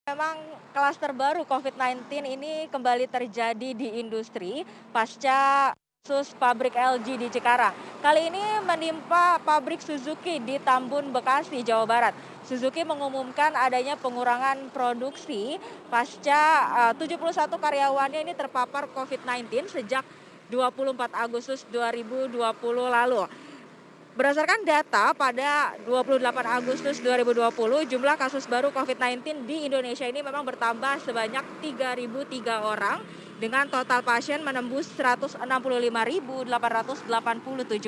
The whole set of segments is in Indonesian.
Memang klaster baru COVID-19 ini kembali terjadi di industri pasca kasus pabrik LG di Cikarang. Kali ini menimpa pabrik Suzuki di Tambun, Bekasi, Jawa Barat. Suzuki mengumumkan adanya pengurangan produksi pasca 71 karyawannya ini terpapar COVID-19 sejak 24 Agustus 2020 lalu. Berdasarkan data pada 28 Agustus 2020, jumlah kasus baru COVID-19 di Indonesia ini memang bertambah sebanyak 3.003 orang dengan total pasien menembus 165.887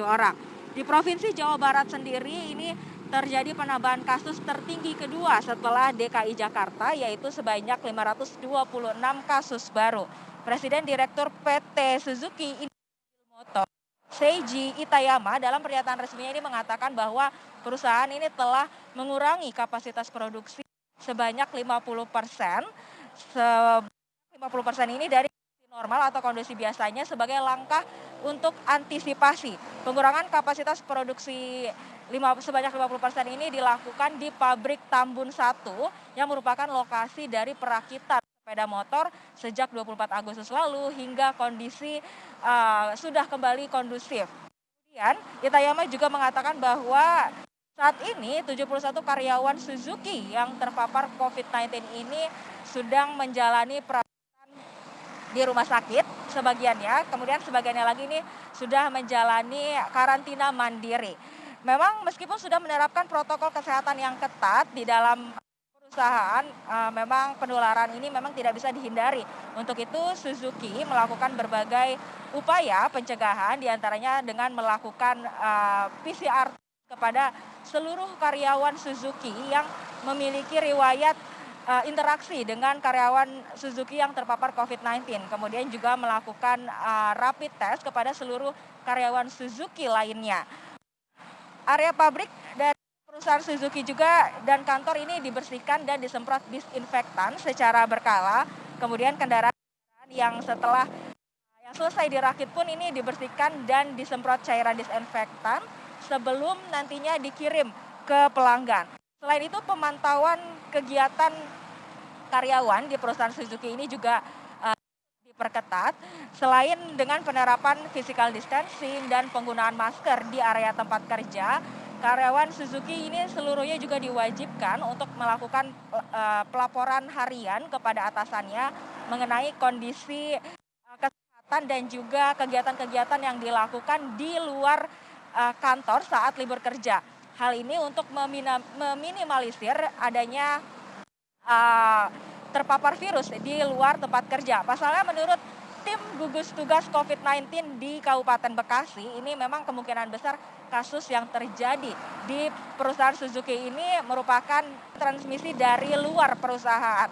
orang. Di Provinsi Jawa Barat sendiri ini terjadi penambahan kasus tertinggi kedua setelah DKI Jakarta, yaitu sebanyak 526 kasus baru. Presiden Direktur PT Suzuki Motor Seiji Itayama dalam pernyataan resminya ini mengatakan bahwa perusahaan ini telah mengurangi kapasitas produksi sebanyak 50%. 50% ini dari kondisi normal atau kondisi biasanya sebagai langkah untuk antisipasi. Pengurangan kapasitas produksi sebanyak 50% ini dilakukan di pabrik Tambun 1 yang merupakan lokasi dari perakitan sepeda motor sejak 24 Agustus lalu hingga kondisi sudah kembali kondusif. Kemudian Itayama juga mengatakan bahwa saat ini 71 karyawan Suzuki yang terpapar COVID-19 ini sedang menjalani perawatan di rumah sakit sebagiannya, kemudian sebagiannya lagi ini sudah menjalani karantina mandiri. Memang meskipun sudah menerapkan protokol kesehatan yang ketat di dalam perusahaan, memang penularan ini memang tidak bisa dihindari. Untuk itu Suzuki melakukan berbagai upaya pencegahan diantaranya dengan melakukan PCR kepada seluruh karyawan Suzuki yang memiliki riwayat interaksi dengan karyawan Suzuki yang terpapar COVID-19. Kemudian juga melakukan rapid test kepada seluruh karyawan Suzuki lainnya. Area pabrik dan perusahaan Suzuki juga dan kantor ini dibersihkan dan disemprot disinfektan secara berkala. Kemudian kendaraan yang selesai dirakit pun ini dibersihkan dan disemprot cairan disinfektan sebelum nantinya dikirim ke pelanggan. Selain itu pemantauan kegiatan karyawan di perusahaan Suzuki ini juga diperketat. Selain dengan penerapan physical distancing dan penggunaan masker di area tempat kerja, karyawan Suzuki ini seluruhnya juga diwajibkan untuk melakukan pelaporan harian kepada atasannya mengenai kondisi kesehatan dan juga kegiatan-kegiatan yang dilakukan di luar kantor saat libur kerja. Hal ini untuk meminimalisir adanya terpapar virus di luar tempat kerja. Pasalnya menurut tim gugus tugas COVID-19 di Kabupaten Bekasi, ini memang kemungkinan besar kasus yang terjadi di perusahaan Suzuki ini merupakan transmisi dari luar perusahaan.